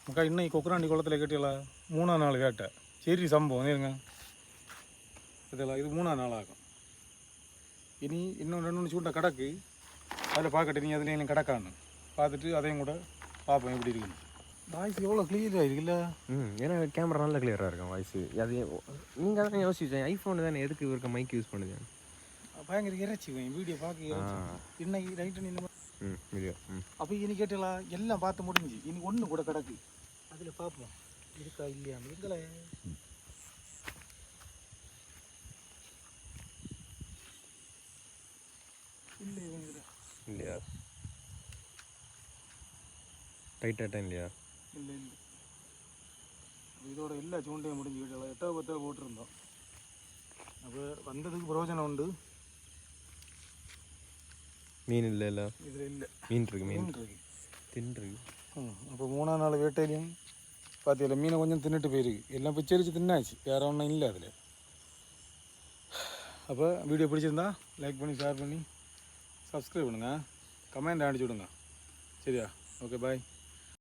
மக்கா இன்னும் கொக்குராண்டி குளத்தில் கேட்டீங்களா 3ஆம் நாள் கேட்டேன். சரி சம்பவம் இருங்க இதெல்லாம் இது 3ஆம் நாள் ஆகும். இனி இன்னும் 2 சூட்டை கிடக்கு. அதில் பார்க்கட்டு நீ அதில் எனக்கு கிடக்கான்னு பார்த்துட்டு அதையும் கூட பார்ப்போம் எப்படி இருக்குன்னு. வாய்ஸ் எவ்வளோ கிளியராக இருக்குல்ல. ஏன்னா கேமரா நல்லா கிளியராக இருக்கும் வாய்ஸ். அது நீங்கள் தான் யோசிச்சேன் ஐஃபோனு தானே எதுக்கு இருக்க மைக் யூஸ் பண்ணுது. பயங்கர இறைச்சிவேன் வீடியோ பார்க்க இன்னைக்கு நைட்டு நின்று வீடியோ. அப்போ இனி கேட்டலாம் எல்லாம் பார்த்து முடிஞ்சு இனி ஒன்று கூட கிடக்கு. அதில் பார்ப்போம் இருக்கா இல்லையான்னு. எங்களை இல்லை இல்லையா டைட்டாக இல்லையா? இல்லை இல்லை இதோட எல்லா சூண்டையும் முடிஞ்சு விடலாம். 8 10 போட்டிருந்தோம். அப்போ வந்ததுக்கு பிரயோஜனம் உண்டு. மீன் இல்லை இதில் இல்லை. மீன் இருக்கு இருக்கு தின்னுருக்கு. அப்போ 3ஆம் நாள் வேட்டையிலையும் பார்த்தீங்களா மீனை கொஞ்சம் தின்னுட்டு போயிருக்கு. எல்லாம் பிச்சரிச்சு தின்னாச்சு, வேறு ஒன்றும் இல்லை அதில். அப்போ வீடியோ பிடிச்சிருந்தா லைக் பண்ணி ஷேர் பண்ணி சப்ஸ்கிரைப் பண்ணுங்கள், கமெண்ட் அடிச்சு விடுங்க. சரியா? Okay bye.